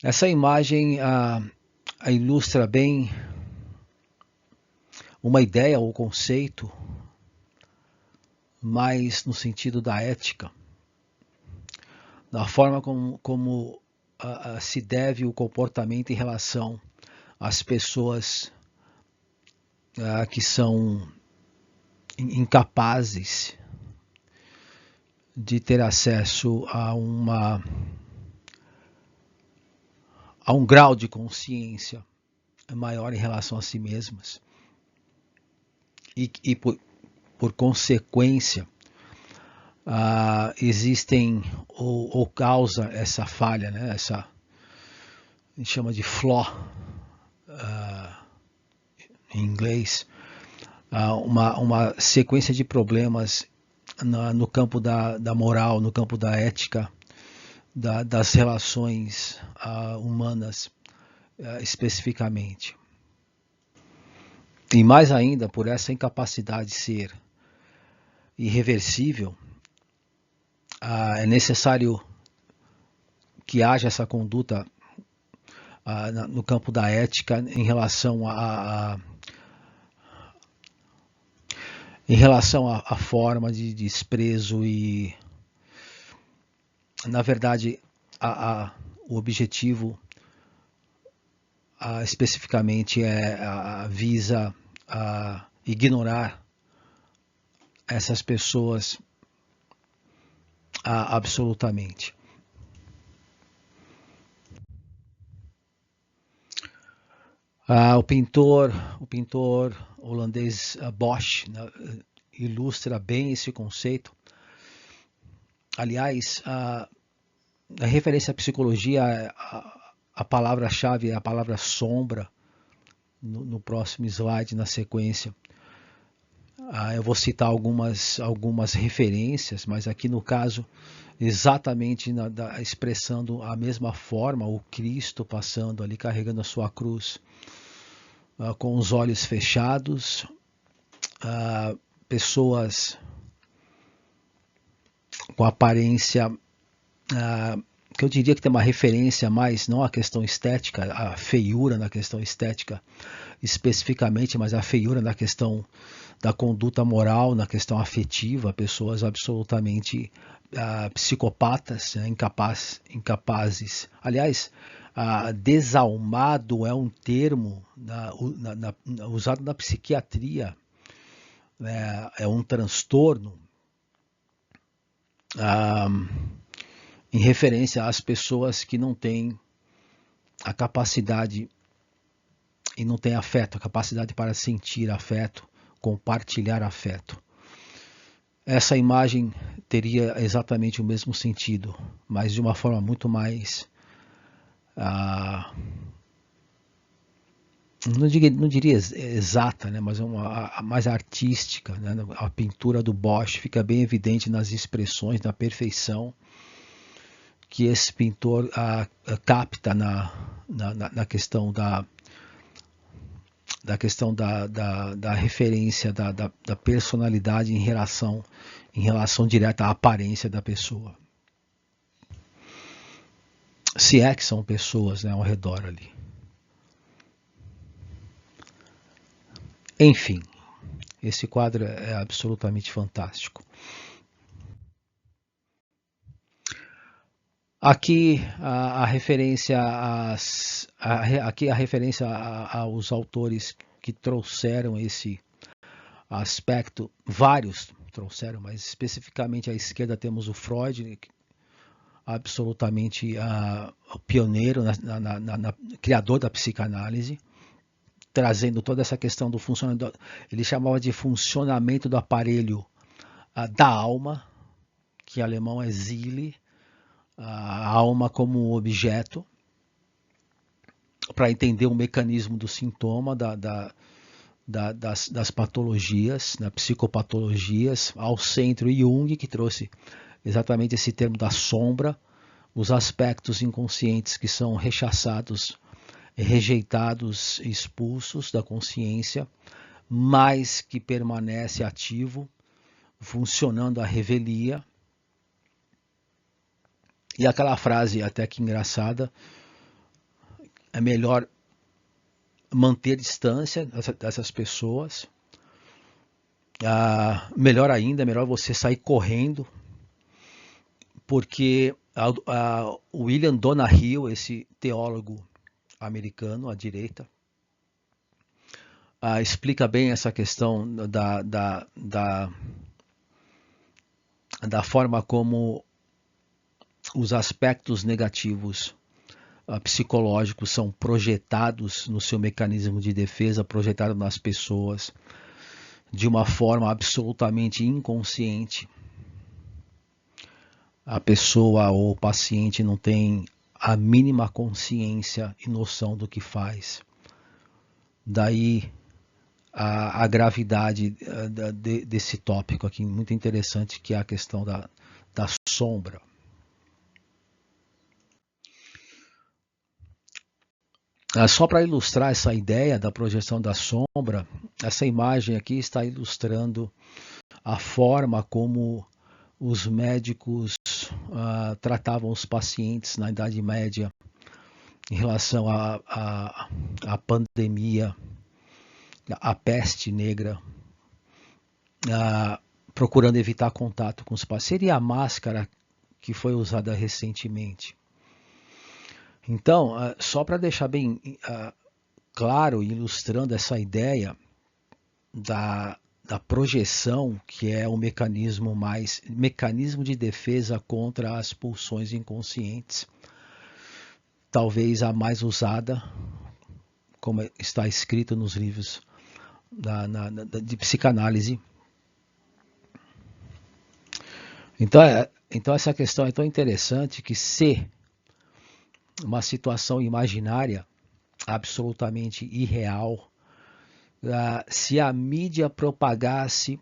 Essa imagem ilustra bem uma ideia ou conceito, mais no sentido da ética, da forma como se deve o comportamento em relação às pessoas que são incapazes de ter acesso a um grau de consciência maior em relação a si mesmas e por consequência, existem ou causa essa falha, né? Essa a gente chama de flaw em inglês, uma sequência de problemas no campo da moral, no campo da ética, das relações humanas especificamente. E mais ainda, por essa incapacidade ser irreversível, é necessário que haja essa conduta no campo da ética em relação à forma de desprezo e, na verdade, o objetivo especificamente visa ignorar essas pessoas absolutamente. O pintor holandês Bosch, né, ilustra bem esse conceito. Aliás, a referência à psicologia, a palavra-chave é a palavra sombra, no próximo slide, na sequência. Eu vou citar algumas referências, mas aqui no caso, exatamente expressando a mesma forma, o Cristo passando ali, carregando a sua cruz, com os olhos fechados, pessoas com aparência que eu diria que tem uma referência mais, não à questão estética, a feiura na questão estética especificamente, mas a feiura na questão da conduta moral, na questão afetiva, pessoas absolutamente psicopatas, né, incapazes. Aliás, desalmado é um termo usado na psiquiatria, é um transtorno em referência às pessoas que não têm a capacidade e não têm afeto, a capacidade para sentir afeto, compartilhar afeto. Essa imagem teria exatamente o mesmo sentido, mas de uma forma muito mais não diria exata, né, mas mais artística, né? A pintura do Bosch fica bem evidente nas expressões, na perfeição que esse pintor capta na questão da referência da personalidade em relação direta à aparência da pessoa. Se é que são pessoas, né, ao redor ali. Enfim, esse quadro é absolutamente fantástico. Aqui a referência aos autores que trouxeram esse aspecto, vários trouxeram, mas especificamente à esquerda temos o Freud, absolutamente pioneiro, criador da psicanálise, trazendo toda essa questão do funcionamento, ele chamava de funcionamento do aparelho da alma, que em alemão é Seele, a alma como objeto, para entender o mecanismo do sintoma, das patologias, psicopatologias, ao centro Jung, que trouxe exatamente esse termo da sombra, os aspectos inconscientes que são rechaçados, rejeitados, expulsos da consciência, mas que permanece ativo, funcionando a revelia. E aquela frase até que engraçada, é melhor manter distância dessas pessoas. Melhor ainda, é melhor você sair correndo, porque William Donohue, esse teólogo americano à direita, explica bem essa questão da forma como os aspectos negativos psicológicos são projetados no seu mecanismo de defesa, projetados nas pessoas de uma forma absolutamente inconsciente. A pessoa ou o paciente não tem a mínima consciência e noção do que faz. Daí a gravidade desse tópico aqui, muito interessante, que é a questão da sombra. Só para ilustrar essa ideia da projeção da sombra, essa imagem aqui está ilustrando a forma como os médicos tratavam os pacientes na Idade Média em relação à pandemia, à peste negra, procurando evitar contato com os pacientes. Seria a máscara que foi usada recentemente. Então, só para deixar bem claro, ilustrando essa ideia da projeção, que é o mecanismo de defesa contra as pulsões inconscientes, talvez a mais usada, como está escrito nos livros de psicanálise. Então essa questão é tão interessante que, se uma situação imaginária absolutamente irreal, se a mídia propagasse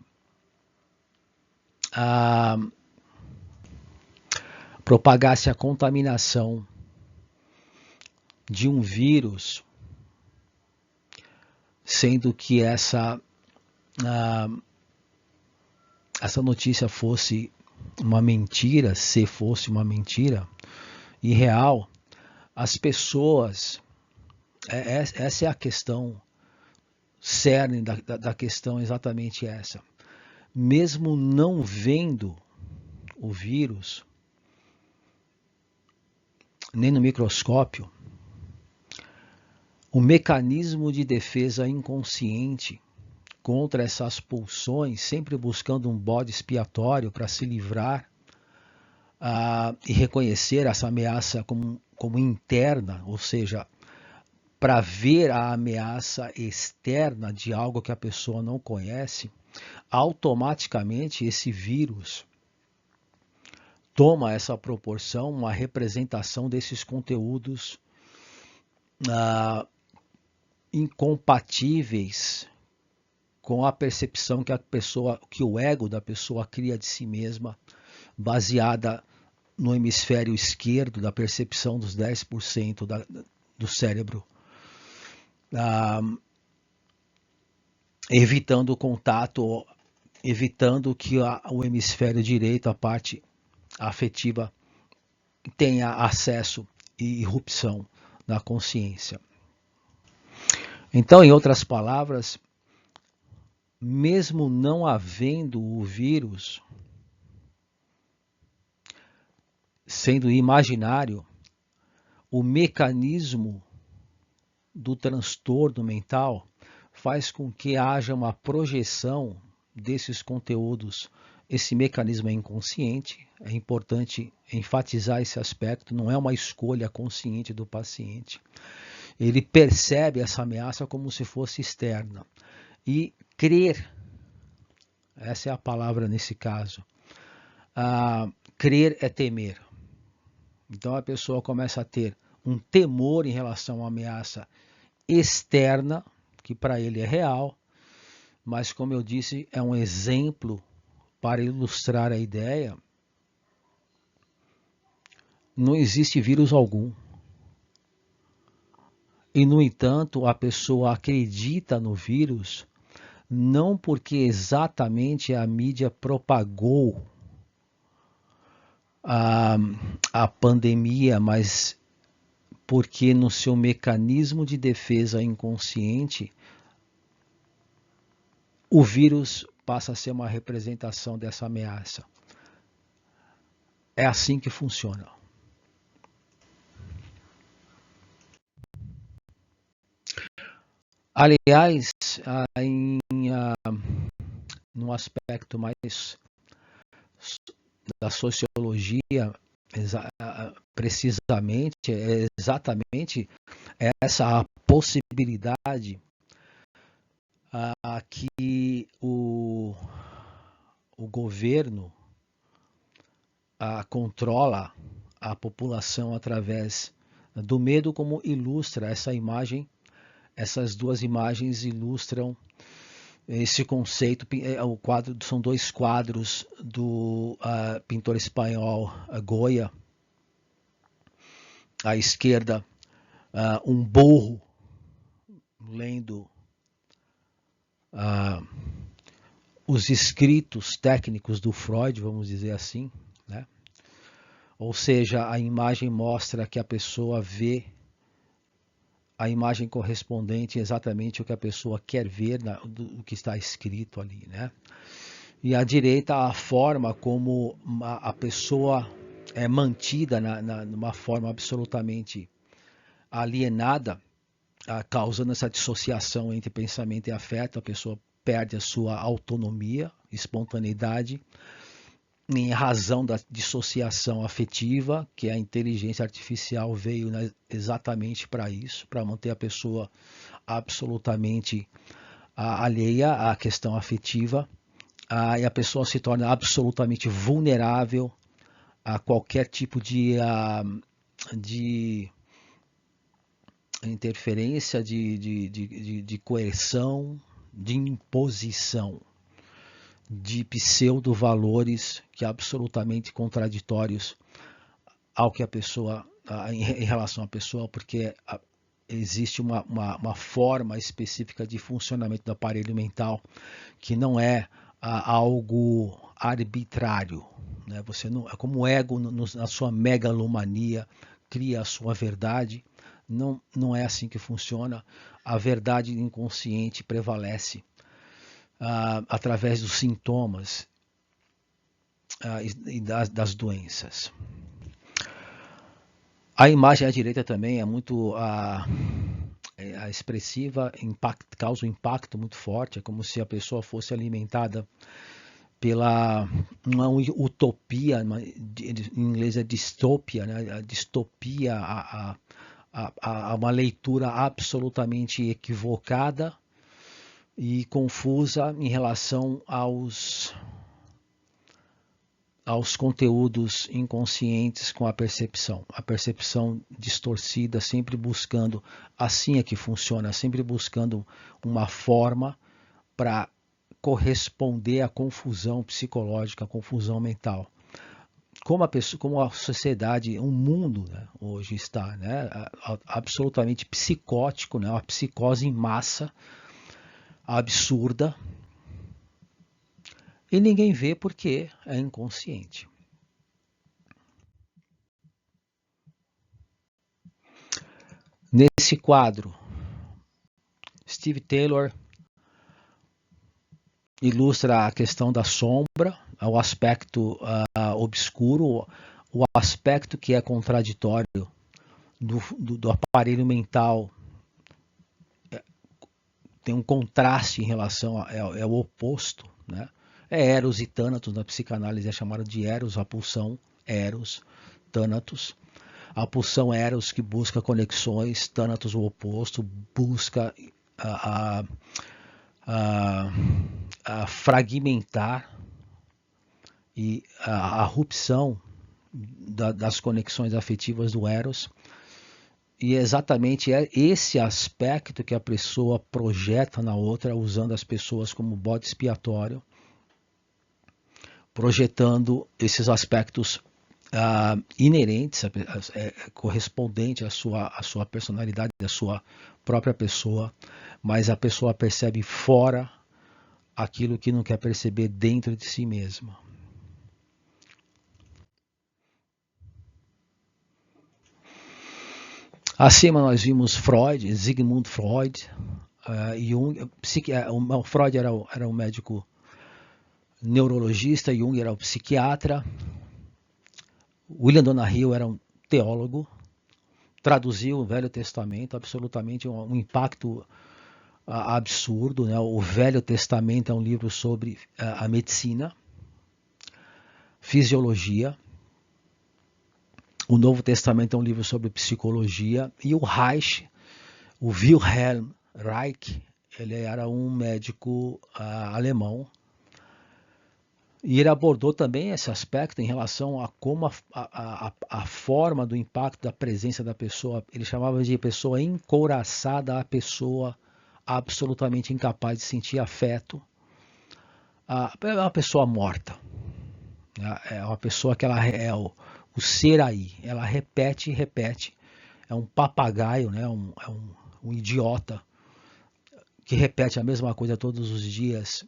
a contaminação de um vírus, sendo que essa notícia fosse uma mentira, se fosse uma mentira irreal, as pessoas, essa é a questão cerne da questão, exatamente essa. Mesmo não vendo o vírus, nem no microscópio, o mecanismo de defesa inconsciente contra essas pulsões, sempre buscando um bode expiatório para se livrar e reconhecer essa ameaça como interna, ou seja, para ver a ameaça externa de algo que a pessoa não conhece, automaticamente esse vírus toma essa proporção, uma representação desses conteúdos incompatíveis com a percepção que o ego da pessoa cria de si mesma, baseada no hemisfério esquerdo, da percepção dos 10% do cérebro, evitando o contato, evitando que o hemisfério direito, a parte afetiva, tenha acesso e irrupção na consciência. Então, em outras palavras, mesmo não havendo o vírus, sendo imaginário, o mecanismo do transtorno mental faz com que haja uma projeção desses conteúdos. Esse mecanismo é inconsciente, é importante enfatizar esse aspecto, não é uma escolha consciente do paciente. Ele percebe essa ameaça como se fosse externa. E crer, essa é a palavra nesse caso, crer é temer. Então a pessoa começa a ter um temor em relação a uma ameaça externa, que para ele é real, mas, como eu disse, é um exemplo para ilustrar a ideia. Não existe vírus algum. E, no entanto, a pessoa acredita no vírus não porque exatamente a mídia propagou a pandemia, mas porque no seu mecanismo de defesa inconsciente, o vírus passa a ser uma representação dessa ameaça. É assim que funciona. Aliás, num aspecto mais da sociologia, precisamente, é exatamente essa a possibilidade que o governo controla a população através do medo, como ilustra essa imagem. Essas duas imagens ilustram esse conceito. O quadro, são dois quadros do pintor espanhol Goya. À esquerda, um burro lendo os escritos técnicos do Freud, vamos dizer assim, né? Ou seja, a imagem mostra que a pessoa vê a imagem correspondente exatamente o que a pessoa quer ver, do que está escrito ali, né? E à direita, a forma como a pessoa é mantida numa forma absolutamente alienada, causando essa dissociação entre pensamento e afeto. A pessoa perde a sua autonomia, espontaneidade, em razão da dissociação afetiva, que a inteligência artificial veio, né, exatamente para isso, para manter a pessoa absolutamente alheia à questão afetiva, e a pessoa se torna absolutamente vulnerável a qualquer tipo de interferência, de coerção, de imposição, de pseudo-valores que absolutamente contraditórios ao que a pessoa, em relação à pessoa, porque existe uma forma específica de funcionamento do aparelho mental que não é algo arbitrário, né? Você não, como o ego na sua megalomania cria a sua verdade, não é assim que funciona. A verdade inconsciente prevalece através dos sintomas e das doenças. A imagem à direita também é muito expressiva, causa um impacto muito forte. É como se a pessoa fosse alimentada pela uma utopia, em inglês é distopia, né? A distopia, uma leitura absolutamente equivocada e confusa em relação aos conteúdos inconscientes com a percepção distorcida, sempre buscando, assim é que funciona, sempre buscando uma forma para corresponder à confusão psicológica, à confusão mental. Como a sociedade, o mundo, né, hoje está, né, absolutamente psicótico, né, uma psicose em massa, absurda, e ninguém vê porque é inconsciente. Nesse quadro, Steve Taylor ilustra a questão da sombra, o aspecto obscuro, o aspecto que é contraditório do aparelho mental. Tem um contraste em relação é o oposto, né? É Eros e Thanatos, na psicanálise é chamado de Eros, a pulsão Eros, Thanatos. A pulsão Eros que busca conexões, Thanatos o oposto, busca a fragmentar e a rupção das conexões afetivas do Eros. E exatamente é esse aspecto que a pessoa projeta na outra, usando as pessoas como bode expiatório, projetando esses aspectos inerentes, correspondente à sua personalidade, à sua própria pessoa, mas a pessoa percebe fora aquilo que não quer perceber dentro de si mesma. Acima nós vimos Freud, Sigmund Freud, Jung. O Freud era um médico neurologista, Jung era um psiquiatra, William Donahill era um teólogo, traduziu o Velho Testamento, absolutamente um impacto absurdo, né? O Velho Testamento é um livro sobre a medicina, fisiologia. O Novo Testamento é um livro sobre psicologia. E o Reich, o Wilhelm Reich, ele era um médico alemão. E ele abordou também esse aspecto em relação a como a forma do impacto da presença da pessoa, ele chamava de pessoa encouraçada, a pessoa absolutamente incapaz de sentir afeto, é uma pessoa morta, é uma pessoa que ela é o ser aí, ela repete e repete, é um papagaio, né? Um idiota que repete a mesma coisa todos os dias,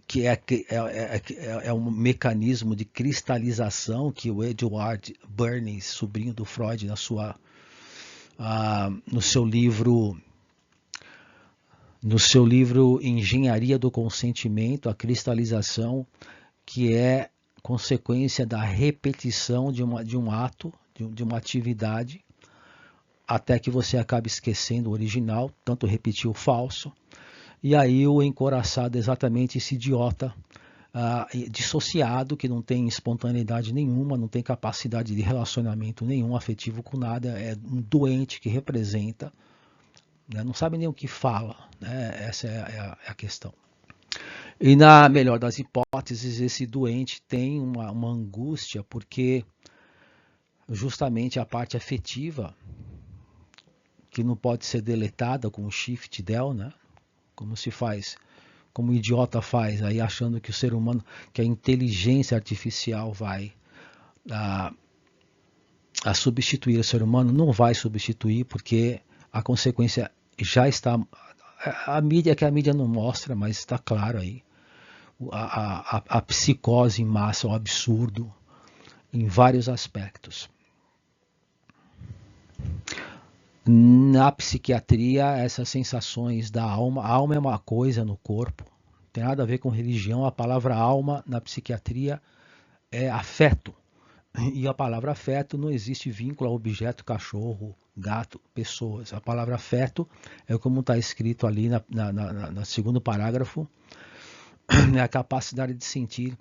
que é um mecanismo de cristalização que o Edward Bernays, sobrinho do Freud, no seu livro Engenharia do Consentimento, a cristalização, que é consequência da repetição de um ato, de uma atividade, até que você acabe esquecendo o original, tanto repetir o falso. E aí o encoraçado é exatamente esse idiota dissociado, que não tem espontaneidade nenhuma, não tem capacidade de relacionamento nenhum, afetivo com nada, é um doente que representa, né, não sabe nem o que fala, né, essa é a questão. E na melhor das hipóteses, esse doente tem uma angústia, porque justamente a parte afetiva, que não pode ser deletada com o shift del, né, como se faz, como o idiota faz, aí achando que o ser humano, que a inteligência artificial vai a substituir o ser humano, não vai substituir, porque a consequência já está, a mídia, que a mídia não mostra, mas está claro aí, a psicose em massa, o absurdo, em vários aspectos. Na psiquiatria, essas sensações da alma, a alma é uma coisa no corpo, não tem nada a ver com religião, a palavra alma na psiquiatria é afeto, e a palavra afeto não existe vínculo a objeto, cachorro, gato, pessoas. A palavra afeto é como está escrito ali no segundo parágrafo, é a capacidade de sentir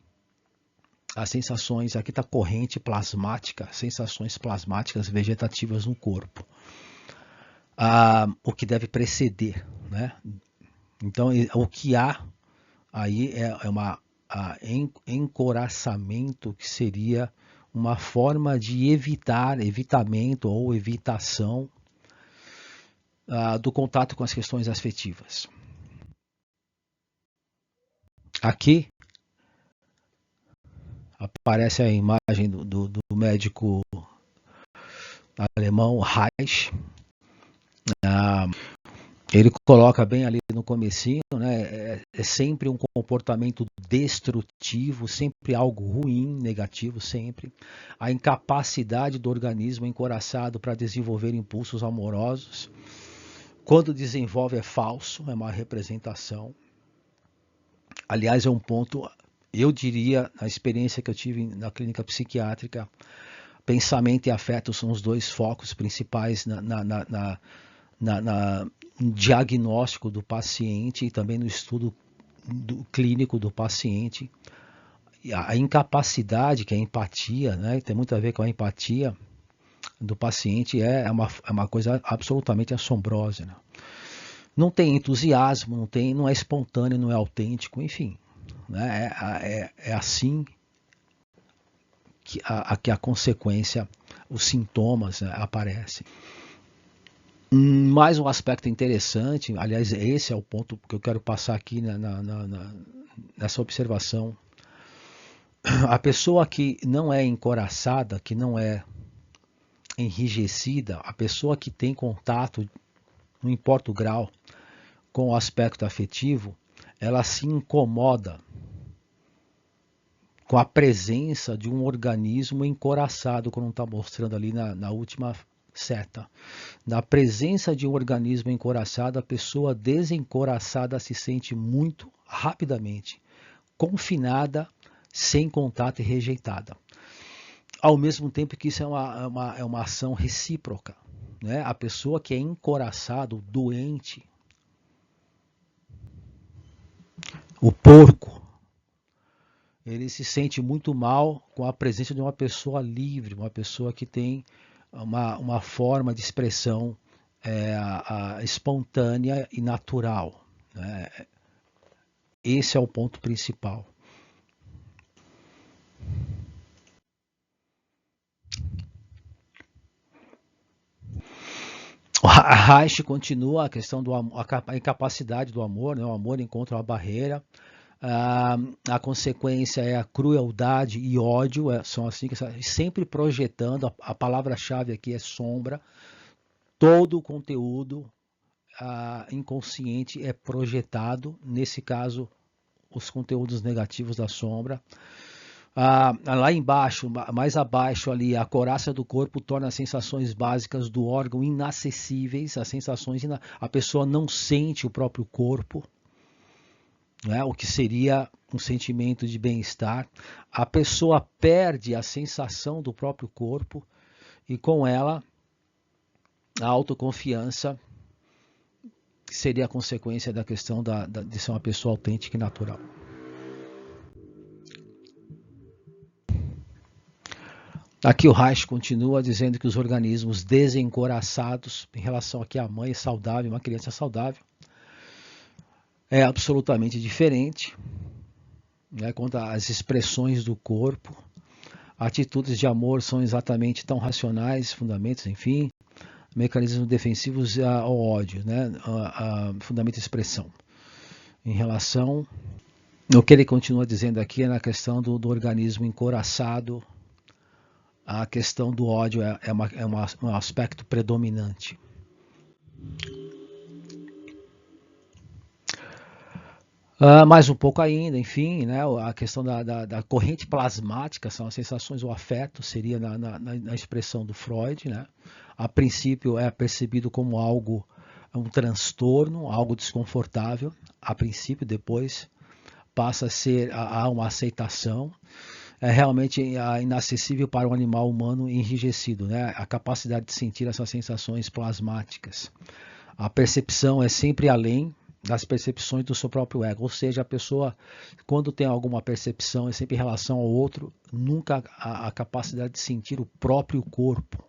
as sensações, aqui está corrente plasmática, sensações plasmáticas vegetativas no corpo. O que deve preceder, né? Então, o que há aí é encoraçamento, que seria uma forma de evitamento ou evitação do contato com as questões afetivas. Aqui aparece a imagem do médico alemão Reich. Ele coloca bem ali no comecinho, né? É sempre um comportamento destrutivo, sempre algo ruim, negativo, sempre. A incapacidade do organismo encoraçado para desenvolver impulsos amorosos. Quando desenvolve é falso, é uma representação. Aliás, é um ponto, eu diria, na experiência que eu tive na clínica psiquiátrica, pensamento e afeto são os dois focos principais no diagnóstico do paciente e também no estudo clínico do paciente. A incapacidade, que é a empatia, né, tem muito a ver com a empatia do paciente, é uma coisa absolutamente assombrosa, né? Não tem entusiasmo, não é espontâneo, não é autêntico, enfim, né? É assim que a consequência, os sintomas, né, aparecem. Mais um aspecto interessante, aliás, esse é o ponto que eu quero passar aqui nessa observação. A pessoa que não é encoraçada, que não é enrijecida, a pessoa que tem contato, não importa o grau, com o aspecto afetivo, ela se incomoda com a presença de um organismo encoraçado, como está mostrando ali na última seta. Na presença de um organismo encoraçado, a pessoa desencoraçada se sente muito rapidamente confinada, sem contato e rejeitada. Ao mesmo tempo que isso é uma ação recíproca. Né? A pessoa que é encoraçado, doente, o porco, ele se sente muito mal com a presença de uma pessoa livre, uma pessoa que tem uma forma de expressão espontânea e natural. Né? Esse é o ponto principal. A Reich continua a questão a incapacidade do amor, né? O amor encontra uma barreira. A consequência é a crueldade e ódio, são assim que sempre projetando, a palavra-chave aqui é sombra. Todo o conteúdo inconsciente é projetado, nesse caso, os conteúdos negativos da sombra. Lá embaixo, mais abaixo ali, a coraça do corpo torna as sensações básicas do órgão inacessíveis, as sensações, a pessoa não sente o próprio corpo, né, o que seria um sentimento de bem-estar. A pessoa perde a sensação do próprio corpo e com ela a autoconfiança, que seria a consequência da questão de ser uma pessoa autêntica e natural. Aqui o Reich continua dizendo que os organismos desencoraçados, em relação aqui à mãe saudável, uma criança saudável, é absolutamente diferente, né, quanto às expressões do corpo. Atitudes de amor são exatamente tão racionais, fundamentos, enfim, mecanismos defensivos ao ódio, né, fundamento de expressão. Em relação, o que ele continua dizendo aqui é na questão do organismo encoraçado, a questão do ódio é um aspecto predominante. Mais um pouco ainda, enfim, né, a questão da corrente plasmática, são as sensações, o afeto, seria na expressão do Freud. Né? A princípio é percebido como algo, um transtorno, algo desconfortável, a princípio, depois passa a ser uma aceitação. É realmente inacessível para um animal humano enrijecido, né? A capacidade de sentir essas sensações plasmáticas. A percepção é sempre além das percepções do seu próprio ego, ou seja, a pessoa, quando tem alguma percepção, é sempre em relação ao outro, nunca a capacidade de sentir o próprio corpo.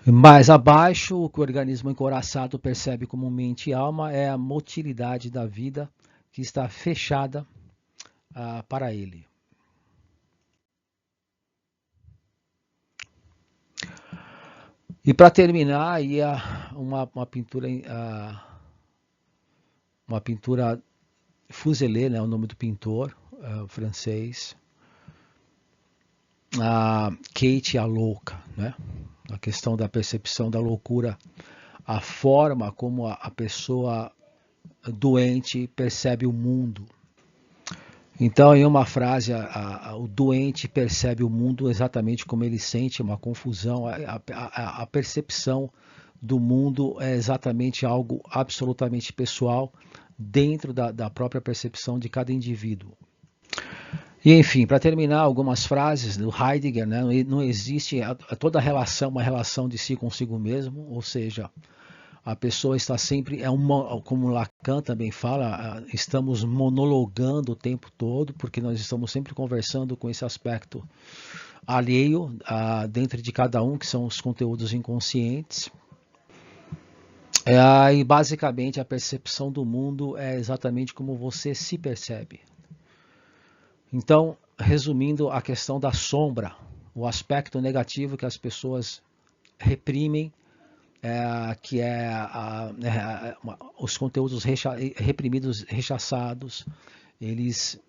Mais abaixo, o que o organismo encoraçado percebe como mente e alma é a motilidade da vida que está fechada para ele. E para terminar, aí uma pintura Fuselier, né, o nome do pintor francês, Kate a louca, né? A questão da percepção da loucura, a forma como a pessoa doente percebe o mundo. Então, em uma frase, o doente percebe o mundo exatamente como ele sente, uma confusão. A percepção do mundo é exatamente algo absolutamente pessoal, dentro da própria percepção de cada indivíduo. E, enfim, para terminar, algumas frases do Heidegger, né? Não existe toda relação, uma relação de si consigo mesmo, ou seja, a pessoa está sempre, como Lacan também fala, estamos monologando o tempo todo, porque nós estamos sempre conversando com esse aspecto alheio dentro de cada um, que são os conteúdos inconscientes. E basicamente a percepção do mundo é exatamente como você se percebe. Então, resumindo a questão da sombra, o aspecto negativo que as pessoas reprimem, que os conteúdos reprimidos, rechaçados, eles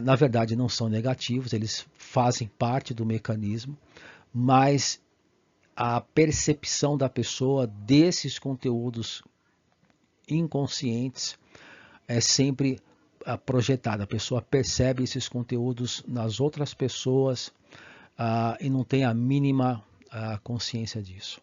na verdade não são negativos, eles fazem parte do mecanismo, mas a percepção da pessoa desses conteúdos inconscientes é sempre projetada. A pessoa percebe esses conteúdos nas outras pessoas e não tem a mínima consciência disso.